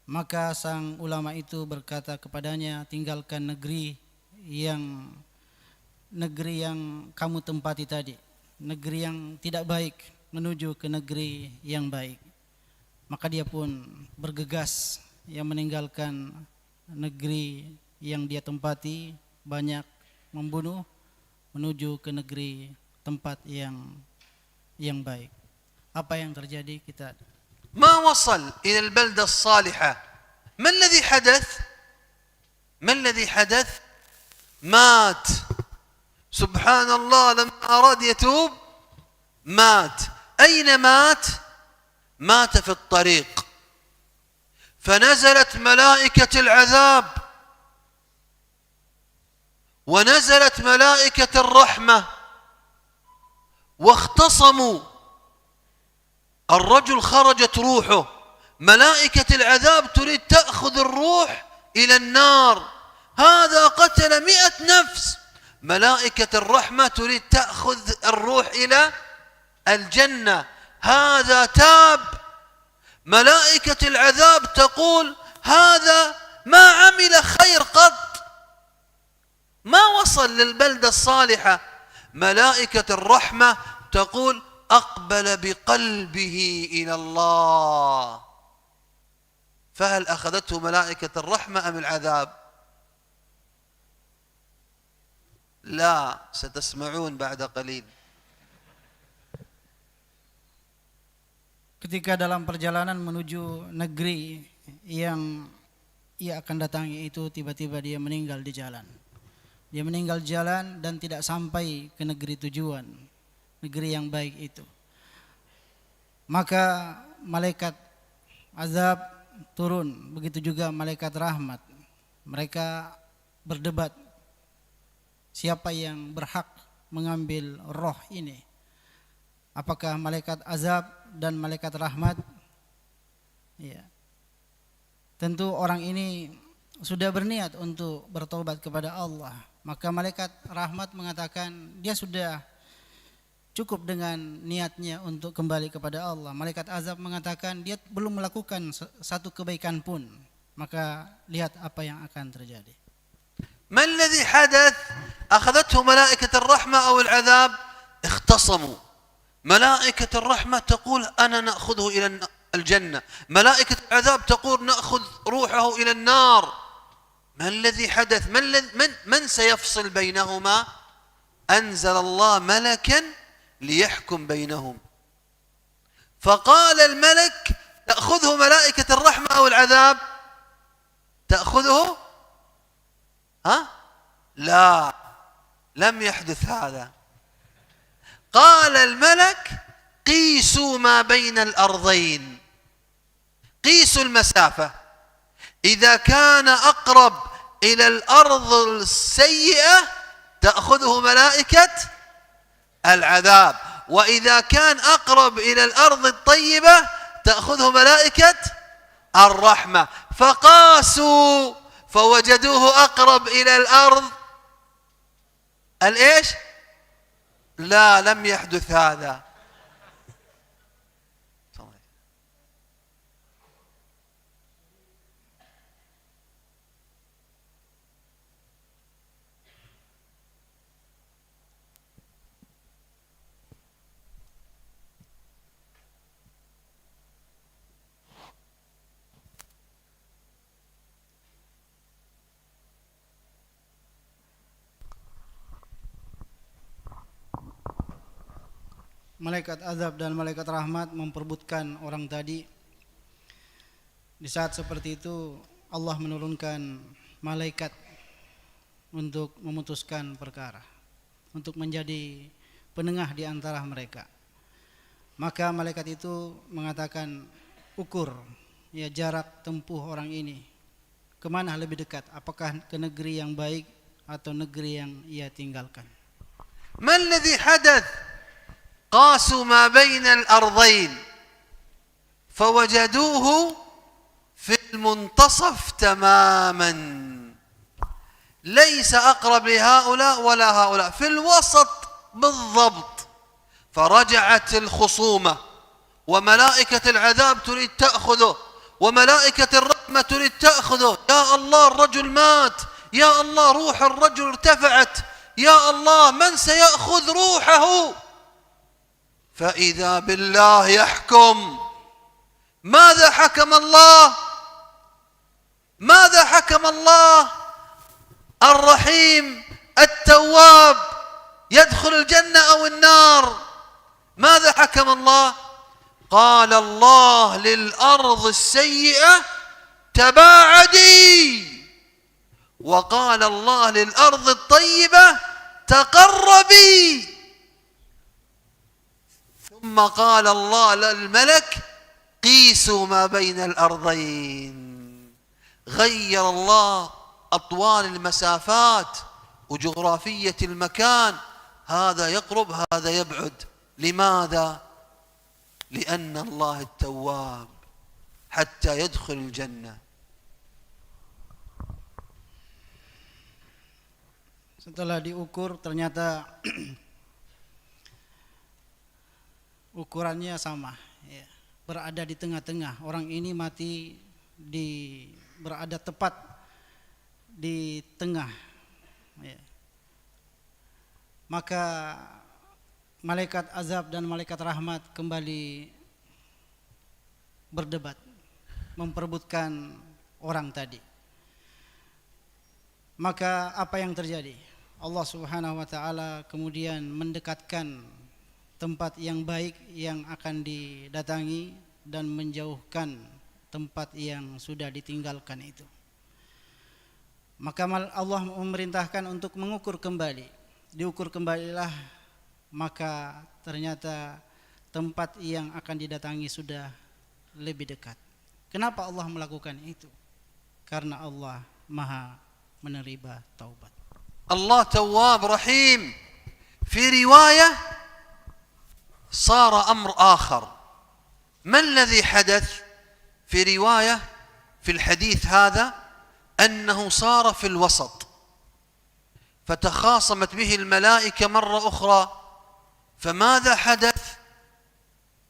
Maka sang ulama itu berkata kepadanya, tinggalkan negeri yang kamu tempati tadi, negeri yang tidak baik, menuju ke negeri yang baik. Maka dia pun bergegas yang meninggalkan negeri yang dia tempati, banyak membunuh, menuju ke negeri tempat yang baik. Apa yang terjadi? Kita ما وصل إلى البلدة الصالحة. ما الذي حدث؟ مات. سبحان الله، لما أراد يتوب مات. أين مات؟ مات في الطريق. فنزلت ملائكة العذاب ونزلت ملائكة الرحمة واختصموا. الرجل خرجت روحه، ملائكة العذاب تريد تأخذ الروح إلى النار، هذا قتل 100 نفس. ملائكة الرحمة تريد تأخذ الروح إلى الجنة، هذا تاب. ملائكة العذاب تقول هذا ما عمل خير قط، ما وصل للبلدة الصالحة. ملائكة الرحمة تقول أقبل بقلبه إلى الله. فهل أخذته ملائكة الرحمة أم العذاب؟ لا، ستسمعون بعد قليل. ketika dalam perjalanan menuju negeri yang ia akan datangi itu, tiba-tiba dia meninggal di jalan. Dia meninggal di jalan dan tidak sampai ke negeri tujuan, negeri yang baik itu. Maka malaikat azab turun, begitu juga malaikat rahmat. Mereka berdebat, siapa yang berhak mengambil roh ini? Apakah malaikat azab dan malaikat rahmat? Ya. Tentu orang ini sudah berniat untuk bertobat kepada Allah. Maka malaikat rahmat mengatakan dia sudah cukup dengan niatnya untuk kembali kepada Allah. Malaikat azab mengatakan dia belum melakukan satu kebaikan pun. Maka lihat apa yang akan terjadi. ما الذي حدث؟ أخذته ملائكة الرحمة أو العذاب؟ اختصموا. ملائكة الرحمة تقول أنا نأخذه إلى الجنة، ملائكة العذاب تقول نأخذ روحه إلى النار. ما الذي حدث؟ من سيفصل بينهما؟ أنزل الله ملكا ليحكم بينهم. فقال الملك: تأخذه ملائكة الرحمة أو العذاب؟ تأخذه؟ لا، لم يحدث هذا. قال الملك: قيسوا ما بين الأرضين، قيسوا المسافة، إذا كان أقرب إلى الأرض السيئة تأخذه ملائكة العذاب، وإذا كان أقرب إلى الأرض الطيبة تأخذه ملائكة الرحمة. فقاسوا فوجدوه أقرب إلى الأرض الإيش؟ لا، لم يحدث هذا. Malaikat azab dan malaikat rahmat memperebutkan orang tadi. Di saat seperti itu Allah menurunkan malaikat untuk memutuskan perkara, untuk menjadi penengah di antara mereka. Maka malaikat itu mengatakan, ukur ya jarak tempuh orang ini, kemana lebih dekat, apakah ke negeri yang baik atau negeri yang ia tinggalkan. ما الذي حدث؟ قاسوا ما بين الأرضين فوجدوه في المنتصف تماما، ليس أقرب لهؤلاء ولا هؤلاء، في الوسط بالضبط. فرجعت الخصومة وملائكة العذاب تريد تأخذه وملائكة الرحمة تريد تأخذه. يا الله الرجل مات، يا الله روح الرجل ارتفعت، يا الله من سيأخذ روحه؟ فإذا بالله يحكم. ماذا حكم الله؟ ماذا حكم الله؟ الرحيم التواب يدخل الجنة أو النار؟ ماذا حكم الله؟ قال الله للأرض السيئة تباعدي، وقال الله للأرض الطيبة تقربي. ثم قال الله للملك قيسوا ما بين الأرضين. غير الله أطوال المسافات وجغرافية المكان، هذا يقرب هذا يبعد. لماذا؟ لأن الله التواب حتى يدخل الجنة. Setelah diukur ternyata ukurannya sama, ya, berada di tengah-tengah. Orang ini mati berada tepat di tengah, ya. Maka malaikat azab dan malaikat rahmat kembali berdebat, memperebutkan orang tadi. Maka apa yang terjadi? Allah Subhanahu wa taala kemudian mendekatkan tempat yang baik yang akan didatangi dan menjauhkan tempat yang sudah ditinggalkan itu. Maka Allah memerintahkan untuk mengukur kembali. Diukur kembalilah, maka ternyata tempat yang akan didatangi sudah lebih dekat. Kenapa Allah melakukan itu? Karena Allah Maha menerima taubat. الله تواب رحيم. في رواية صار أمر آخر. ما الذي حدث؟ في رواية في الحديث هذا أنه صار في الوسط، فتخاصمت به الملائكة مرة أخرى. فماذا حدث؟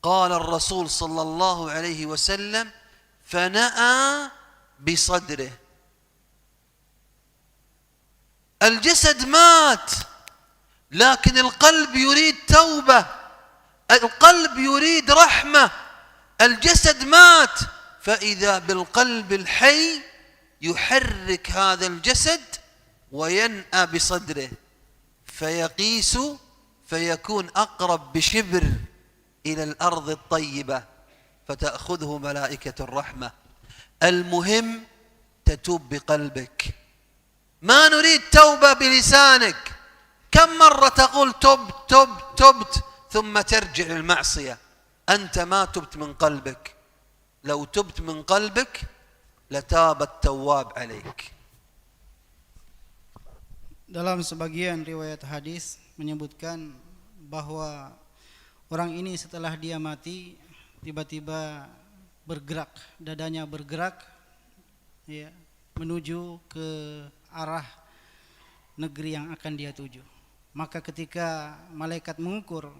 قال الرسول صلى الله عليه وسلم فنأى بصدره. الجسد مات لكن القلب يريد توبة، القلب يريد رحمة. الجسد مات، فإذا بالقلب الحي يحرك هذا الجسد وينأى بصدره فيقيس فيكون أقرب بشبر إلى الأرض الطيبة فتأخذه ملائكة الرحمة. المهم تتوب بقلبك، ما نريد توبة بلسانك. كم مرة تقول تبت تبت تبت ثم ترجع للمعصية؟ أنت ما تبت من قلبك. لو تبت من قلبك لتاب التواب عليك. Dalam sebagian riwayat hadis menyebutkan bahwa orang ini setelah dia mati tiba-tiba bergerak, dadanya bergerak ya, menuju ke arah negeri yang akan dia tuju. Maka ketika malaikat mengukur,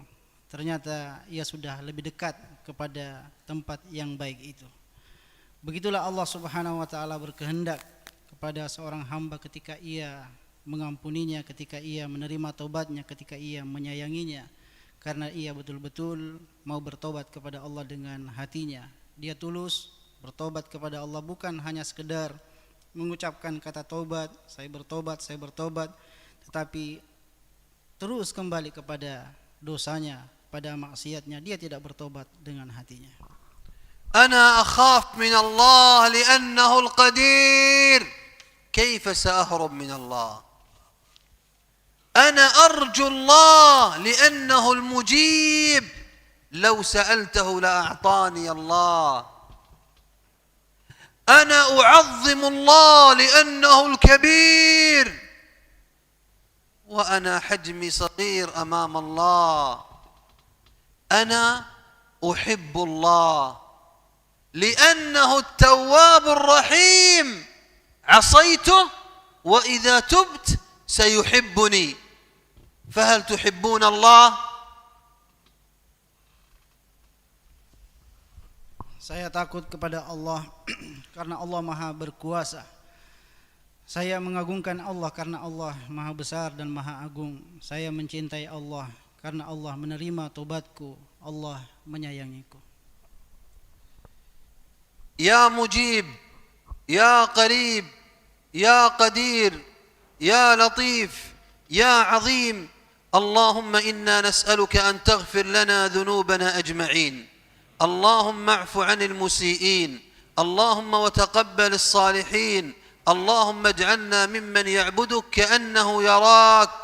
ternyata ia sudah lebih dekat kepada tempat yang baik itu. Begitulah Allah Subhanahu wa taala berkehendak kepada seorang hamba ketika ia mengampuninya, ketika ia menerima taubatnya, ketika ia menyayanginya, karena ia betul-betul mau bertobat kepada Allah dengan hatinya. Dia tulus bertobat kepada Allah, bukan hanya sekedar mengucapkan kata taubat, saya bertobat, tetapi terus kembali kepada dosanya, pada maksiatnya. Dia tidak bertobat dengan hatinya. أنا أخاف من الله لأنه القدير، كيف سأهرب من الله؟ أنا أرجو الله لأنه المجيب، لو سألته لأعطاني الله. أنا أعظم الله لأنه الكبير، وأنا حجمي صغير أمام الله. أنا أحب الله لأنه التواب الرحيم، عصيته وإذا تبت سيحبني. فهل تحبون الله؟ Saya takut kepada Allah karena Allah Maha berkuasa. Saya mengagungkan Allah karena Allah Maha besar dan Maha agung. Saya mencintai Allah karena Allah menerima taubatku. Allah menyayangiku. يا مجيب، يا قريب، يا قدير، يا لطيف، يا عظيم، اللهم إنا نسألك أن تغفر لنا ذنوبنا أجمعين. اللهم اعف عن المسيئين، اللهم وتقبل الصالحين، اللهم اجعلنا ممن يعبدك كأنه يراك،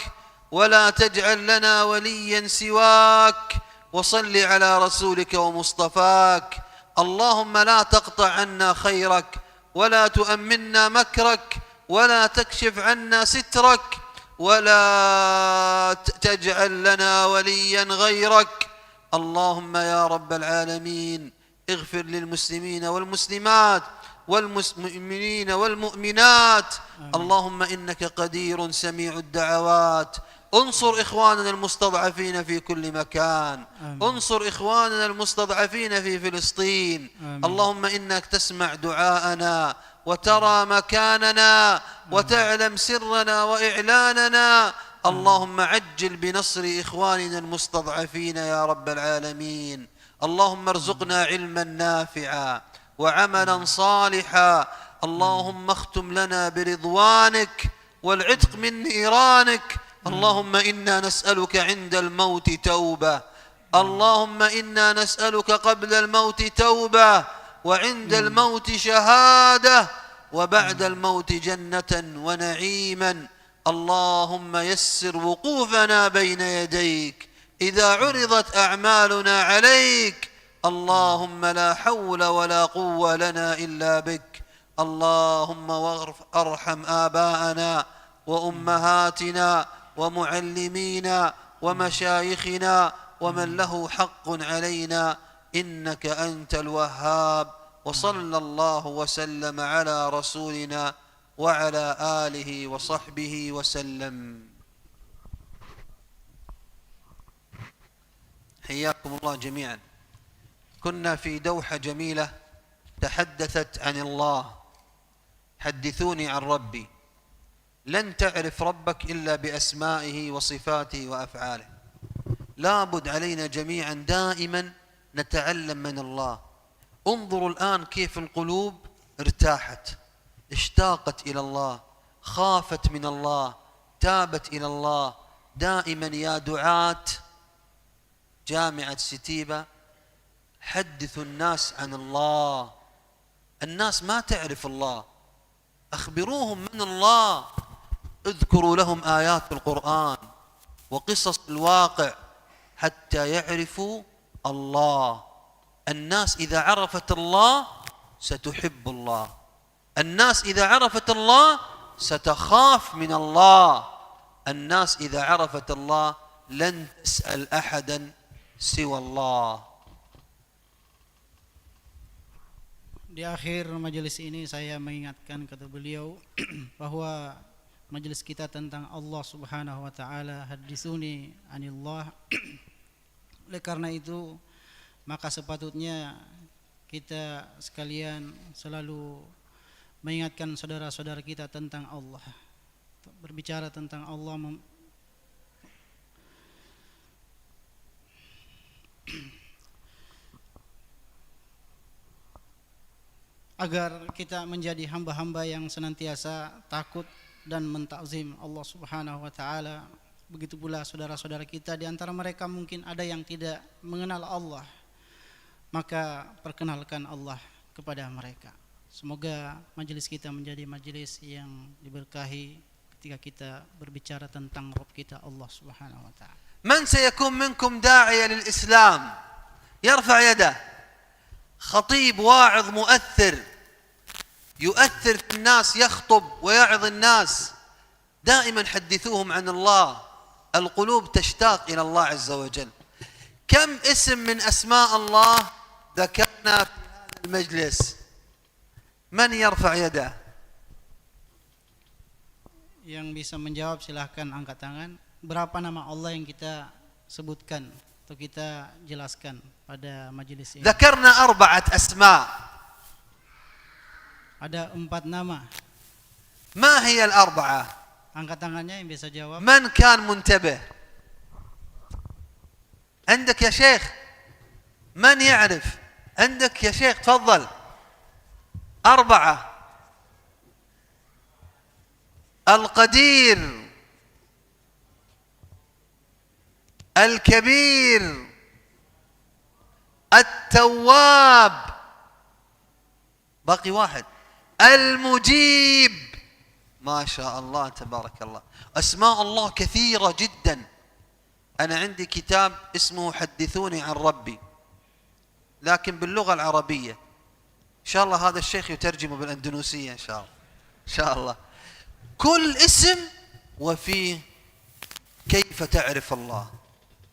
ولا تجعل لنا وليا سواك، وصل على رسولك ومصطفاك. اللهم لا تقطع عنا خيرك، ولا تؤمنا مكرك، ولا تكشف عنا سترك، ولا تجعل لنا وليا غيرك. اللهم يا رب العالمين اغفر للمسلمين والمسلمات والمؤمنين والمؤمنات. اللهم إنك قدير سميع الدعوات. انصر إخواننا المستضعفين في كل مكان. انصر إخواننا المستضعفين في فلسطين. اللهم إنك تسمع دعاءنا وترى مكاننا وتعلم سرنا وإعلاننا. اللهم عجل بنصر إخواننا المستضعفين يا رب العالمين. اللهم ارزقنا علما نافعا وعملا صالحا. اللهم اختم لنا برضوانك والعتق من نيرانك. اللهم إنا نسألك عند الموت توبة. اللهم إنا نسألك قبل الموت توبة، وعند الموت شهادة، وبعد الموت جنة ونعيما. اللهم يسر وقوفنا بين يديك إذا عرضت أعمالنا عليك. اللهم لا حول ولا قوة لنا إلا بك. اللهم ارحم آباءنا وأمهاتنا ومعلمينا ومشايخنا ومن له حق علينا، إنك أنت الوهاب. وصلى الله وسلم على رسولنا وعلى آله وصحبه وسلم. حياكم الله جميعا. كنا في دوحة جميلة تحدثت عن الله. حدثوني عن ربي. لن تعرف ربك إلا بأسمائه وصفاته وأفعاله. لابد علينا جميعا دائما نتعلم من الله. انظروا الآن كيف القلوب ارتاحت، اشتاقت إلى الله، خافت من الله، تابت إلى الله. دائما يا دعاة جامعة ستيبة حدثوا الناس عن الله. الناس ما تعرف الله، أخبروهم من الله. اذكروا لهم آيات القرآن وقصص الواقع حتى يعرفوا الله. الناس إذا عرفت الله ستحب الله، الناس إذا عرفت الله ستخاف من الله، الناس إذا عرفت الله لن تسأل أحدا سوى الله. Di akhir majelis ini saya mengingatkan, kata beliau, bahwa majelis kita tentang Allah Subhanahu wa taala, haditsuni anillah. Oleh karena itu, maka sepatutnya kita sekalian selalu mengingatkan saudara-saudara kita tentang Allah. Berbicara tentang Allah agar kita menjadi hamba-hamba yang senantiasa takut dan mentakzim Allah Subhanahu wa taala. Begitu pula saudara-saudara kita, di antara mereka mungkin ada yang tidak mengenal Allah, maka perkenalkan Allah kepada mereka. Semoga majelis kita menjadi majelis yang diberkahi ketika kita berbicara tentang Rabb kita Allah Subhanahu wa taala. من سيكون منكم داعية للإسلام؟ يرفع يده. خطيب واعظ مؤثر يؤثر في الناس، يخطب ويعظ الناس، دائما حدثوهم عن الله، القلوب تشتاق إلى الله عز وجل. كم اسم من أسماء الله ذكرنا في هذا المجلس؟ من يرفع يده؟ Yang bisa menjawab silahkan angkat tangan. Berapa nama Allah yang kita sebutkan atau kita jelaskan pada majelis ini? ذكرنا 4 أسماء. Ada 4 nama. ما هي ال4؟ Angkat tangannya yang bisa jawab. من كان منتبه؟ عندك يا شيخ؟ من يعرف؟ عندك يا شيخ تفضل. 4. القدير، الكبير، التواب، باقي واحد، المجيب. ما شاء الله تبارك الله، أسماء الله كثيرة جدا. أنا عندي كتاب اسمه حدثوني عن ربي، لكن باللغة العربية. إن شاء الله هذا الشيخ يترجمه بالأندونيسية إن شاء الله. إن شاء الله كل اسم وفيه كيف تعرف الله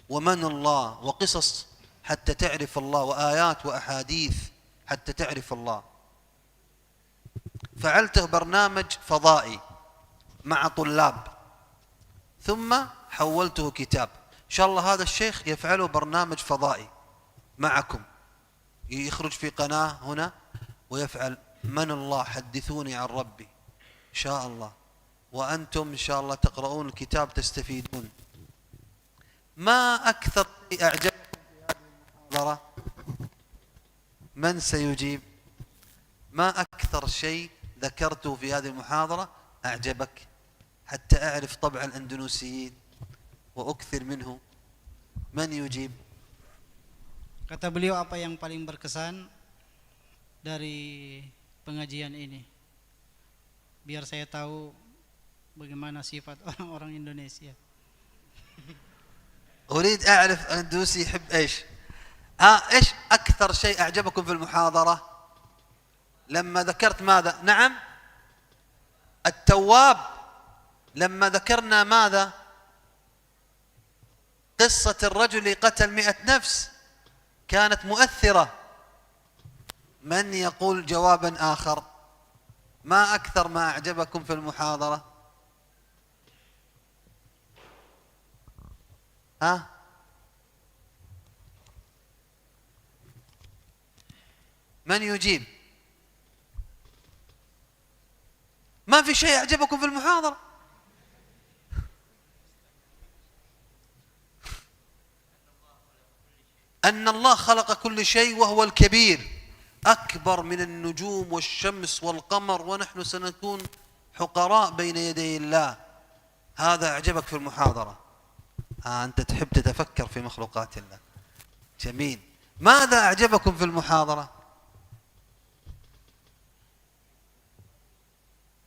ومن الله، وقصص حتى تعرف الله، وآيات وأحاديث حتى تعرف الله. فعلته برنامج فضائي مع طلاب، ثم حولته كتاب. إن شاء الله هذا الشيخ يفعله برنامج فضائي معكم، يخرج في قناة هنا ويفعل من الله حدثوني عن ربي إن شاء الله، وأنتم إن شاء الله تقرؤون الكتاب تستفيدون. ما أكثر أعجبكم في هذه المحاضرة؟ من سيجيب؟ ما أكثر شيء ذكرته في هذه المحاضرة أعجبك حتى أعرف طبع الأندونيسيين وأكثر منه؟ من يجيب؟ Kata beliau, apa yang paling berkesan dari pengajian ini? Biar saya tahu bagaimana sifat orang-orang Indonesia. أريد أعرف أندونيسي يحب إيش؟ إيش أكثر شيء أعجبكم في المحاضرة؟ لما ذكرت ماذا؟ نعم التواب. لما ذكرنا ماذا؟ قصة الرجل قتل 100 نفس، كانت مؤثرة. من يقول جوابا آخر؟ ما أكثر ما أعجبكم في المحاضرة؟ من يجيب؟ ما في شيء أعجبكم في المحاضرة؟ أن الله خلق كل شيء وهو الكبير، أكبر من النجوم والشمس والقمر، ونحن سنكون حقراء بين يدي الله. هذا أعجبك في المحاضرة؟ أنت تحب تتفكر في مخلوقات الله. جميل. ماذا أعجبكم في المحاضرة؟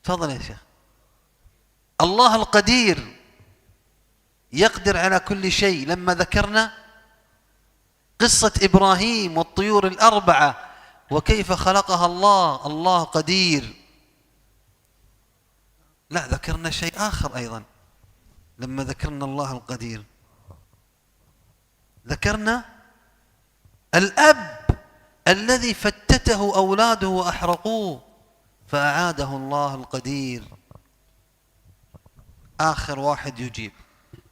تفضل يا شيخ. الله القدير يقدر على كل شيء. لما ذكرنا قصة إبراهيم والطيور الأربعة وكيف خلقها الله. الله قدير. لا، ذكرنا شيء آخر أيضا. لما ذكرنا الله القدير ذكرنا الأب الذي فتته أولاده وأحرقوه فأعاده الله القدير. آخر واحد يجيب.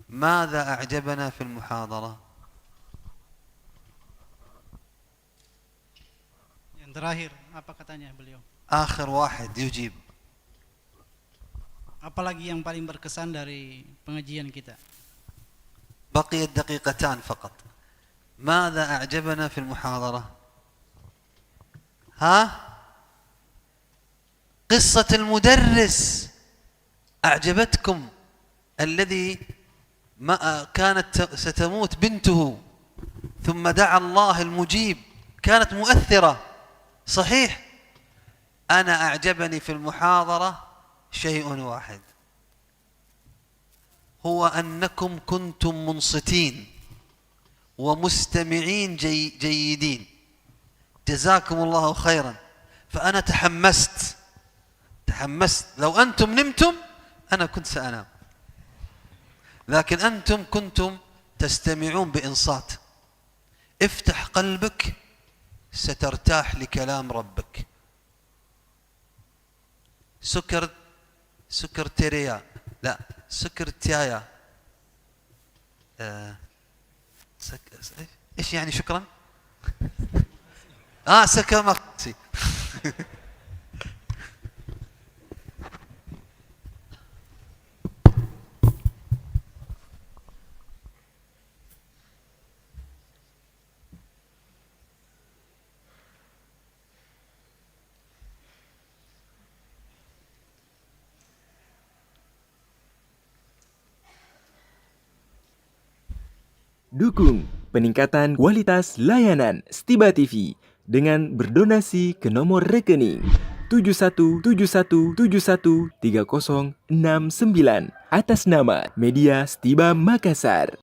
ماذا أعجبنا في المحاضرة؟ Yang terakhir, apa katanya beliau? آخر واحد يجيب. Apalagi yang paling berkesan dari pengajian kita? بقيت دقيقتان فقط. ماذا أعجبنا في المحاضرة؟ ها؟ قصة المدرس أعجبتكم، الذي ما كانت ستموت بنته ثم دعا الله المجيب، كانت مؤثرة صحيح. أنا أعجبني في المحاضرة شيء واحد، هو أنكم كنتم منصتين ومستمعين جيدين. جزاكم الله خيرا. فأنا تحمست. لو أنتم نمتم أنا كنت سأنام، لكن أنتم كنتم تستمعون بإنصات. افتح قلبك سترتاح لكلام ربك. سكرتيريا، لا سكرتيايا، ايش يعني شكرا؟ سكامكسي. Dukung peningkatan kualitas layanan Stiba TV dengan berdonasi ke nomor rekening 7171713069 atas nama Media Stiba Makassar.